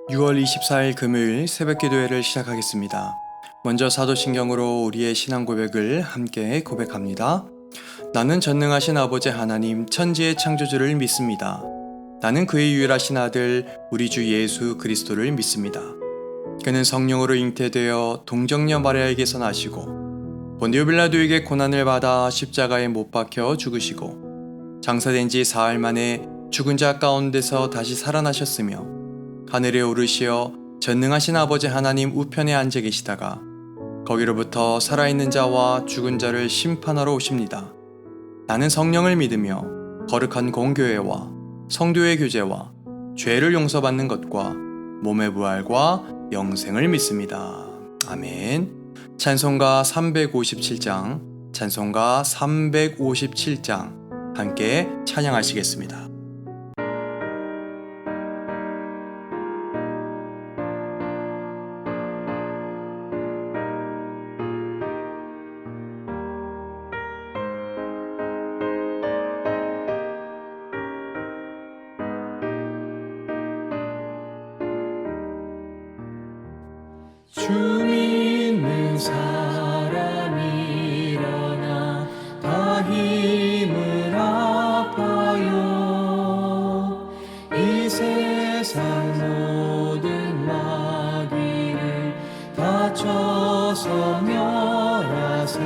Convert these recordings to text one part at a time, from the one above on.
6월 24일 금요일 새벽 기도회를 시작하겠습니다. 먼저 사도신경으로 우리의 신앙 고백을 함께 고백합니다. 나는 전능하신 아버지 하나님 천지의 창조주를 믿습니다. 나는 그의 유일하신 아들 우리 주 예수 그리스도를 믿습니다. 그는 성령으로 잉태되어 동정녀 마리아에게서 나시고 본디오 빌라도에게 고난을 받아 십자가에 못 박혀 죽으시고 장사된 지 사흘 만에 죽은 자 가운데서 다시 살아나셨으며 하늘에 오르시어 전능하신 아버지 하나님 우편에 앉아 계시다가 거기로부터 살아있는 자와 죽은 자를 심판하러 오십니다. 나는 성령을 믿으며 거룩한 공교회와 성도의 교제와 죄를 용서받는 것과 몸의 부활과 영생을 믿습니다. 아멘. 찬송가 357장, 찬송가 357장 함께 찬양하시겠습니다. 주 믿는 사람 일어나 다 힘을 합하여 이 세상 모든 마귀를 다쳐서 멸하세.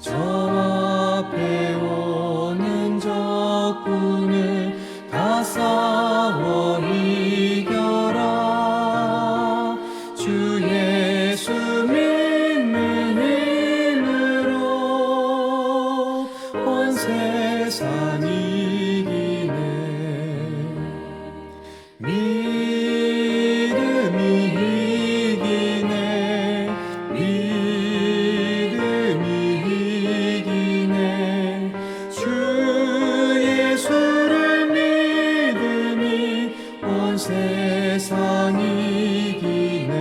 저 앞에 오는 적군을 다 싸워 이겨라. 주 예수 믿는 힘으로 온 세상 이기네. 믿음이 이기네. 믿음이 이기네. 주 예수를 믿음이 온 세상 이기네.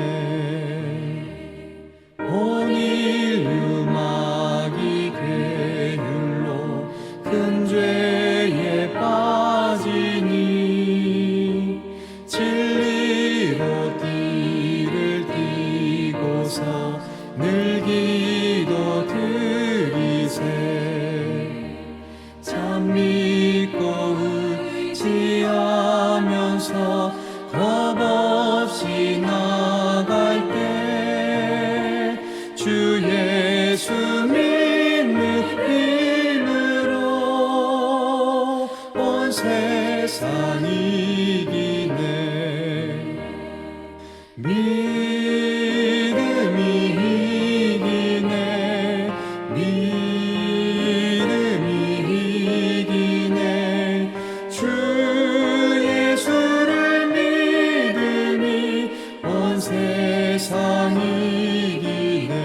온 인류 마귀 괴율로 큰 죄에 빠지니 진리로 띠를 띠고서 늘 기도 드리세. 참 믿고 의지하면서 겁 없이 나갈 때 주 예수 믿는 힘으로 온 세상 이기네. 믿음이 이기네. 믿음이 이기네. 주 예수를 믿음이 온 세상 이기네.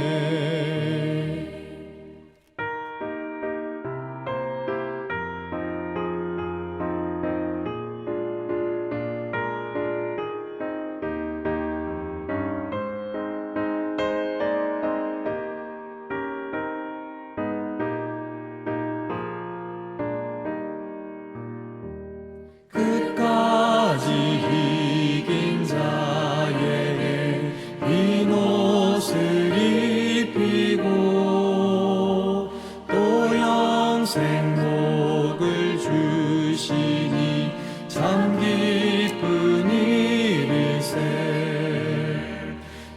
끝까지 이긴 자에게 흰 옷을 입히고 또 영생 복을 주시니 참 기쁜 일일세.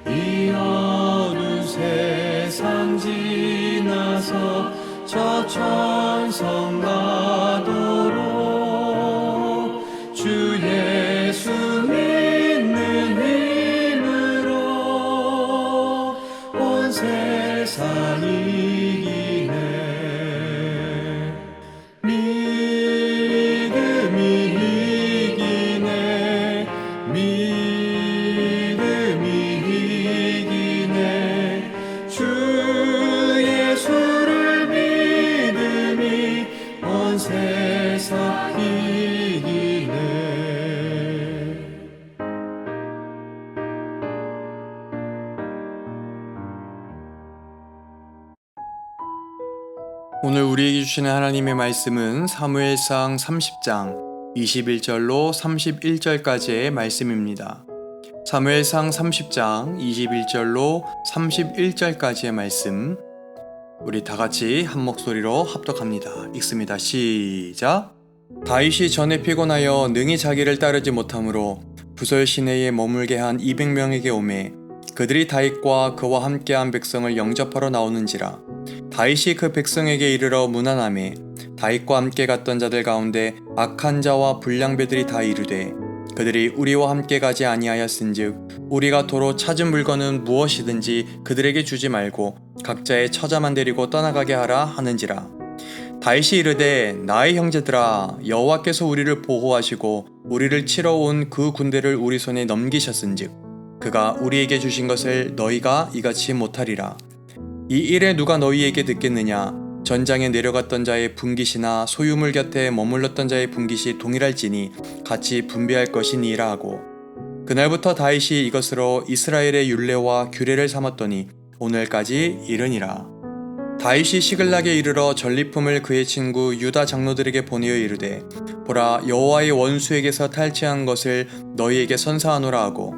이 어두운 세상 지나서 저 천성 가도록 주 예수 믿는 힘으로 온 세상 이기네. 믿음이 이기네. 믿음이 이기네. 주 예수를 믿음이 온 세상 이기네. 오늘 우리에게 주시는 하나님의 말씀은 사무엘상 30장 21절로 31절까지의 말씀입니다. 사무엘상 30장 21절로 31절까지의 말씀, 우리 다 같이 한 목소리로 합독합니다. 읽습니다. 시작. 다윗이 전에 피곤하여 능히 자기를 따르지 못하므로 부설 시내에 머물게 한 200명에게 오매 그들이 다윗과 그와 함께한 백성을 영접하러 나오는지라. 다윗이 그 백성에게 이르러 문안하매 다윗과 함께 갔던 자들 가운데 악한 자와 불량배들이 다 이르되 그들이 우리와 함께 가지 아니하였은즉 우리가 도로 찾은 물건은 무엇이든지 그들에게 주지 말고 각자의 처자만 데리고 떠나가게 하라 하는지라. 다윗이 이르되 나의 형제들아 여호와께서 우리를 보호하시고 우리를 치러 온 그 군대를 우리 손에 넘기셨은즉 그가 우리에게 주신 것을 너희가 이같이 못하리라. 이 일에 누가 너희에게 듣겠느냐. 전장에 내려갔던 자의 분깃이나 소유물 곁에 머물렀던 자의 분깃이 동일할지니 같이 분배할 것이니라 하고, 그날부터 다윗이 이것으로 이스라엘의 율례와 규례를 삼았더니 오늘까지 이르니라. 다윗이 시글락에 이르러 전리품을 그의 친구 유다 장로들에게 보내어 이르되 보라 여호와의 원수에게서 탈취한 것을 너희에게 선사하노라 하고,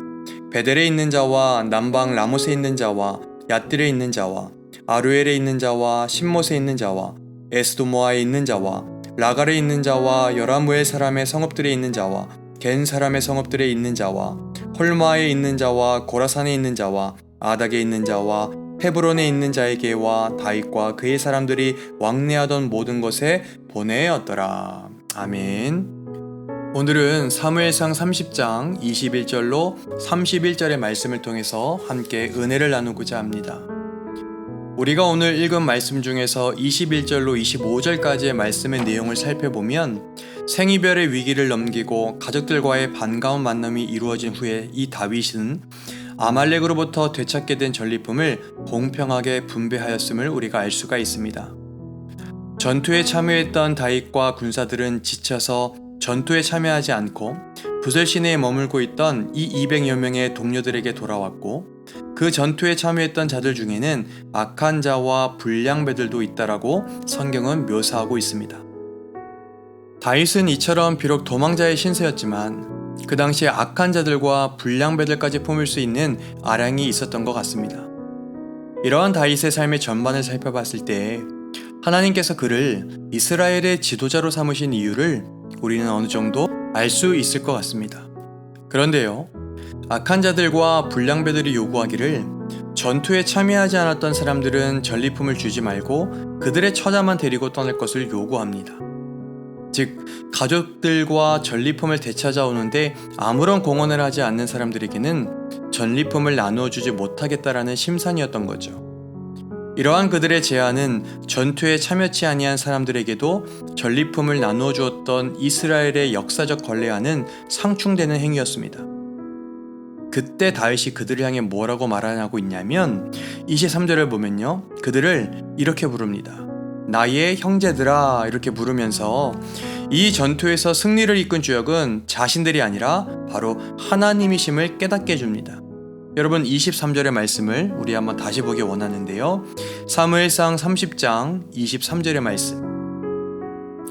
베델에 있는 자와 남방 라못에 있는 자와 얏딜에 있는 자와 아루엘에 있는 자와 신못에 있는 자와 에스도모아에 있는 자와 라갈에 있는 자와 여라무엘 사람의 성읍들에 있는 자와 겐 사람의 성읍들에 있는 자와 홀마에 있는 자와 고라산에 있는 자와 아닥에 있는 자와 헤브론에 있는 자에게와 다윗과 그의 사람들이 왕래하던 모든 곳에 보내었더라. 아멘. 오늘은 사무엘상 30장 21절로 31절의 말씀을 통해서 함께 은혜를 나누고자 합니다. 우리가 오늘 읽은 말씀 중에서 21절로 25절까지의 말씀의 내용을 살펴보면 생이별의 위기를 넘기고 가족들과의 반가운 만남이 이루어진 후에 이 다윗은 아말렉으로부터 되찾게 된 전리품을 공평하게 분배하였음을 우리가 알 수가 있습니다. 전투에 참여했던 다윗과 군사들은 지쳐서 전투에 참여하지 않고 부설 시내에 머물고 있던 이 200여 명의 동료들에게 돌아왔고, 그 전투에 참여했던 자들 중에는 악한 자와 불량배들도 있다라고 성경은 묘사하고 있습니다. 다윗은 이처럼 비록 도망자의 신세였지만 그 당시에 악한 자들과 불량배들까지 품을 수 있는 아량이 있었던 것 같습니다. 이러한 다윗의 삶의 전반을 살펴봤을 때 하나님께서 그를 이스라엘의 지도자로 삼으신 이유를 우리는 어느 정도 알 수 있을 것 같습니다. 그런데요, 악한 자들과 불량배들이 요구하기를 전투에 참여하지 않았던 사람들은 전리품을 주지 말고 그들의 처자만 데리고 떠날 것을 요구합니다. 즉, 가족들과 전리품을 되찾아오는데 아무런 공헌을 하지 않는 사람들에게는 전리품을 나누어 주지 못하겠다라는 심산이었던 거죠. 이러한 그들의 제안은 전투에 참여치 아니한 사람들에게도 전리품을 나누어 주었던 이스라엘의 역사적 관례와는 상충되는 행위였습니다. 그때 다윗이 그들을 향해 뭐라고 말하고 있냐면 23절을 보면요, 그들을 이렇게 부릅니다. 나의 형제들아, 이렇게 부르면서 이 전투에서 승리를 이끈 주역은 자신들이 아니라 바로 하나님이심을 깨닫게 해줍니다. 여러분, 23절의 말씀을 우리 한번 다시 보기 원하는데요, 사무엘상 30장 23절의 말씀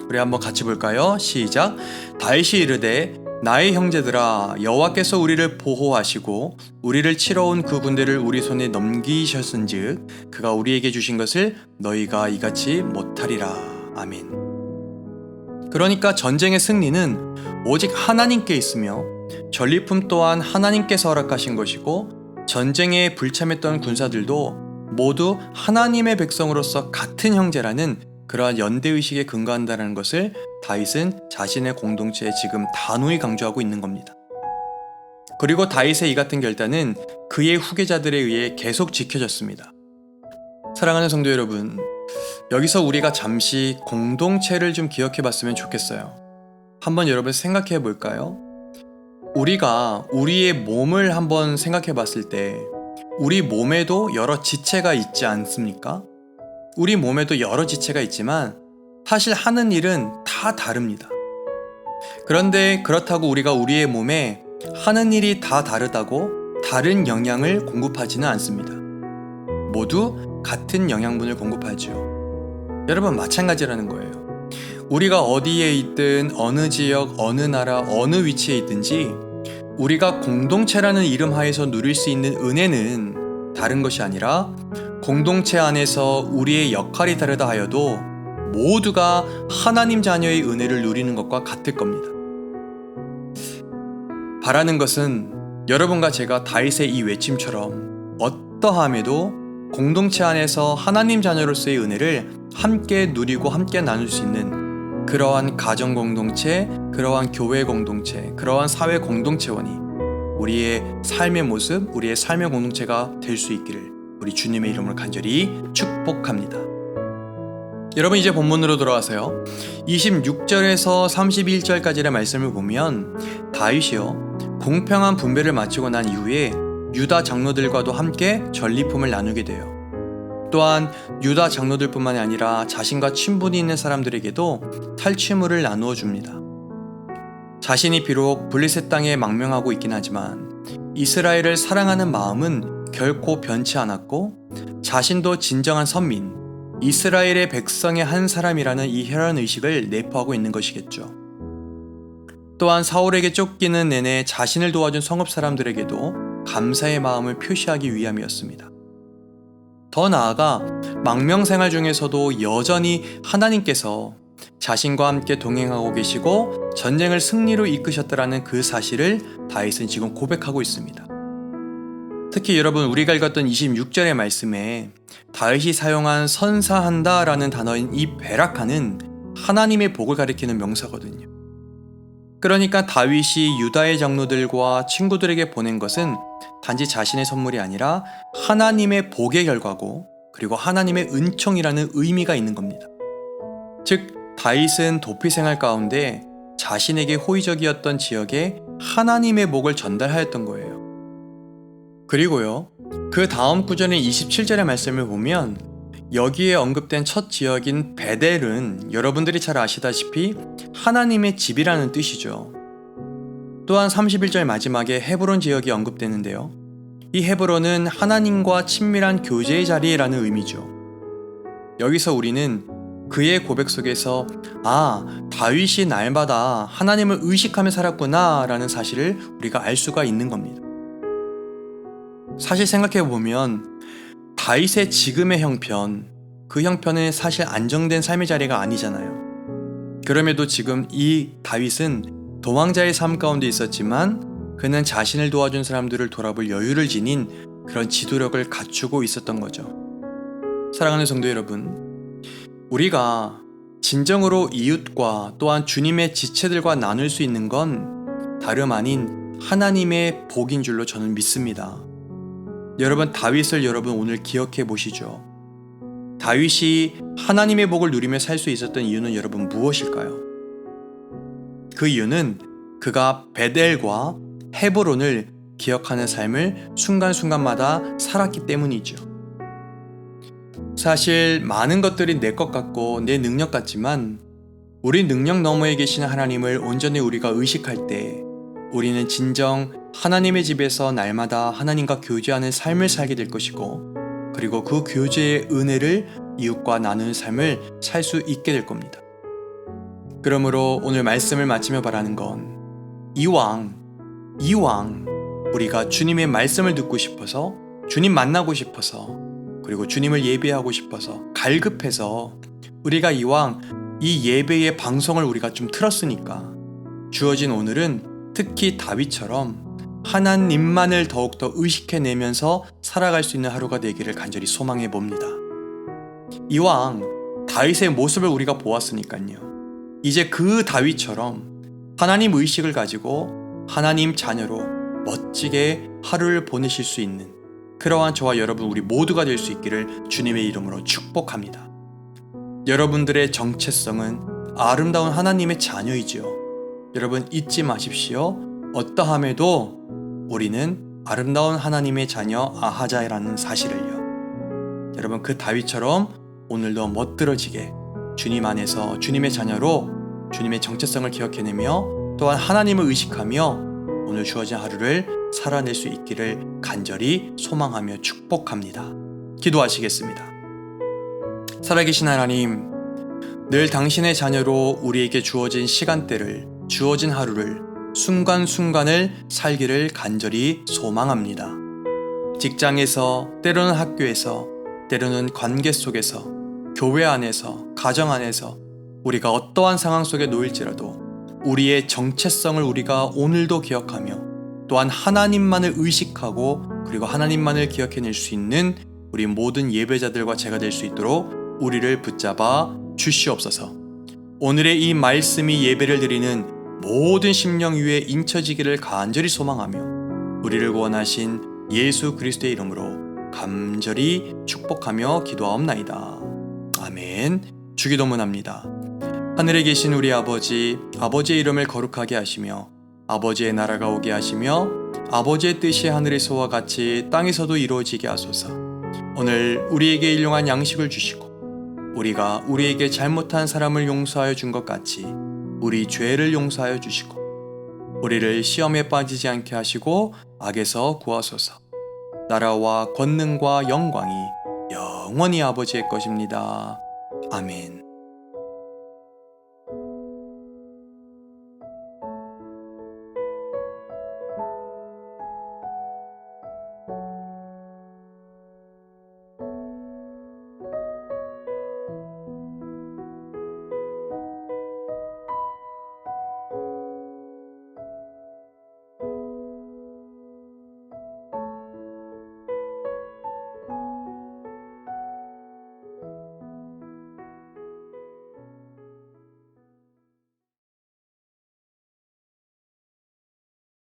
우리 한번 같이 볼까요? 시작. 다윗이 이르되 나의 형제들아 여호와께서 우리를 보호하시고 우리를 치러 온 그 군대를 우리 손에 넘기셨은즉 그가 우리에게 주신 것을 너희가 이같이 못하리라. 아멘. 그러니까 전쟁의 승리는 오직 하나님께 있으며 전리품 또한 하나님께서 허락하신 것이고, 전쟁에 불참했던 군사들도 모두 하나님의 백성으로서 같은 형제라는 그러한 연대의식에 근거한다는 것을 다윗은 자신의 공동체에 지금 단호히 강조하고 있는 겁니다. 그리고 다윗의 이 같은 결단은 그의 후계자들에 의해 계속 지켜졌습니다. 사랑하는 성도 여러분, 여기서 우리가 잠시 공동체를 좀 기억해 봤으면 좋겠어요. 한번 여러분 생각해 볼까요? 우리가 우리의 몸을 한번 생각해 봤을 때 우리 몸에도 여러 지체가 있지 않습니까? 우리 몸에도 여러 지체가 있지만 사실 하는 일은 다 다릅니다. 그런데 그렇다고 우리가 우리의 몸에 하는 일이 다 다르다고 다른 영양을 공급하지는 않습니다. 모두 같은 영양분을 공급하죠. 여러분, 마찬가지라는 거예요. 우리가 어디에 있든 어느 지역, 어느 나라, 어느 위치에 있든지 우리가 공동체라는 이름 하에서 누릴 수 있는 은혜는 다른 것이 아니라 공동체 안에서 우리의 역할이 다르다 하여도 모두가 하나님 자녀의 은혜를 누리는 것과 같을 겁니다. 바라는 것은 여러분과 제가 다윗의 이 외침처럼 어떠함에도 공동체 안에서 하나님 자녀로서의 은혜를 함께 누리고 함께 나눌 수 있는 그러한 가정 공동체, 그러한 교회 공동체, 그러한 사회 공동체원이 우리의 삶의 모습, 우리의 삶의 공동체가 될 수 있기를 우리 주님의 이름으로 간절히 축복합니다. 여러분, 이제 본문으로 돌아와서요. 26절에서 31절까지의 말씀을 보면 다윗이요, 공평한 분배를 마치고 난 이후에 유다 장로들과도 함께 전리품을 나누게 돼요. 또한 유다 장로들뿐만이 아니라 자신과 친분이 있는 사람들에게도 탈취물을 나누어 줍니다. 자신이 비록 블레셋 땅에 망명하고 있긴 하지만 이스라엘을 사랑하는 마음은 결코 변치 않았고, 자신도 진정한 선민, 이스라엘의 백성의 한 사람이라는 이 혈연 의식을 내포하고 있는 것이겠죠. 또한 사울에게 쫓기는 내내 자신을 도와준 성읍 사람들에게도 감사의 마음을 표시하기 위함이었습니다. 더 나아가 망명 생활 중에서도 여전히 하나님께서 자신과 함께 동행하고 계시고 전쟁을 승리로 이끄셨다라는 그 사실을 다윗은 지금 고백하고 있습니다. 특히 여러분, 우리가 읽었던 26절의 말씀에 다윗이 사용한 선사한다 라는 단어인 이 베라카는 하나님의 복을 가리키는 명사거든요. 그러니까 다윗이 유다의 장로들과 친구들에게 보낸 것은 단지 자신의 선물이 아니라 하나님의 복의 결과고, 그리고 하나님의 은총이라는 의미가 있는 겁니다. 즉, 다윗은 도피 생활 가운데 자신에게 호의적이었던 지역에 하나님의 복을 전달하였던 거예요. 그리고요, 그 다음 구절인 27절의 말씀을 보면 여기에 언급된 첫 지역인 베델은 여러분들이 잘 아시다시피 하나님의 집이라는 뜻이죠. 또한 31절 마지막에 헤브론 지역이 언급되는데요. 이 헤브론은 하나님과 친밀한 교제의 자리라는 의미죠. 여기서 우리는 그의 고백 속에서 다윗이 날마다 하나님을 의식하며 살았구나 라는 사실을 우리가 알 수가 있는 겁니다. 사실 생각해보면 다윗의 지금의 형편, 그 형편은 사실 안정된 삶의 자리가 아니잖아요. 그럼에도 지금 이 다윗은 도망자의 삶 가운데 있었지만 그는 자신을 도와준 사람들을 돌아볼 여유를 지닌 그런 지도력을 갖추고 있었던 거죠. 사랑하는 성도 여러분, 우리가 진정으로 이웃과 또한 주님의 지체들과 나눌 수 있는 건 다름 아닌 하나님의 복인 줄로 저는 믿습니다. 여러분, 다윗을 여러분 오늘 기억해 보시죠. 다윗이 하나님의 복을 누리며 살 수 있었던 이유는 여러분 무엇일까요? 그 이유는 그가 베델과 헤브론을 기억하는 삶을 순간순간마다 살았기 때문이죠. 사실 많은 것들이 내 것 같고 내 능력 같지만 우리 능력 너머에 계시는 하나님을 온전히 우리가 의식할 때 우리는 진정 하나님의 집에서 날마다 하나님과 교제하는 삶을 살게 될 것이고, 그리고 그 교제의 은혜를 이웃과 나누는 삶을 살 수 있게 될 겁니다. 그러므로 오늘 말씀을 마치며 바라는 건 이왕 우리가 주님의 말씀을 듣고 싶어서, 주님 만나고 싶어서, 그리고 주님을 예배하고 싶어서 갈급해서 우리가 이왕 이 예배의 방송을 우리가 좀 틀었으니까 주어진 오늘은 특히 다윗처럼 하나님만을 더욱더 의식해내면서 살아갈 수 있는 하루가 되기를 간절히 소망해 봅니다. 이왕 다윗의 모습을 우리가 보았으니까요, 이제 그 다윗처럼 하나님 의식을 가지고 하나님 자녀로 멋지게 하루를 보내실 수 있는 그러한 저와 여러분 우리 모두가 될 수 있기를 주님의 이름으로 축복합니다. 여러분들의 정체성은 아름다운 하나님의 자녀이지요. 여러분 잊지 마십시오. 어떠함에도 우리는 아름다운 하나님의 자녀 아하자라는 사실을요. 여러분, 그 다윗처럼 오늘도 멋들어지게 주님 안에서 주님의 자녀로 주님의 정체성을 기억해내며 또한 하나님을 의식하며 오늘 주어진 하루를 살아낼 수 있기를 간절히 소망하며 축복합니다. 기도하시겠습니다. 살아계신 하나님, 늘 당신의 자녀로 우리에게 주어진 시간대를, 주어진 하루를, 순간순간을 살기를 간절히 소망합니다. 직장에서, 때로는 학교에서, 때로는 관계 속에서, 교회 안에서, 가정 안에서 우리가 어떠한 상황 속에 놓일지라도 우리의 정체성을 우리가 오늘도 기억하며 또한 하나님만을 의식하고 그리고 하나님만을 기억해낼 수 있는 우리 모든 예배자들과 제가 될 수 있도록 우리를 붙잡아 주시옵소서. 오늘의 이 말씀이 예배를 드리는 모든 심령 위에 인쳐지기를 간절히 소망하며 우리를 구원하신 예수 그리스도의 이름으로 간절히 축복하며 기도하옵나이다. 아멘. 주기도문합니다. 하늘에 계신 우리 아버지, 아버지의 이름을 거룩하게 하시며 아버지의 나라가 오게 하시며 아버지의 뜻이 하늘에서와 같이 땅에서도 이루어지게 하소서. 오늘 우리에게 일용할 양식을 주시고 우리가 우리에게 잘못한 사람을 용서하여 준 것 같이 우리 죄를 용서하여 주시고 우리를 시험에 빠지지 않게 하시고 악에서 구하소서. 나라와 권능과 영광이 영원히 아버지의 것입니다. 아멘.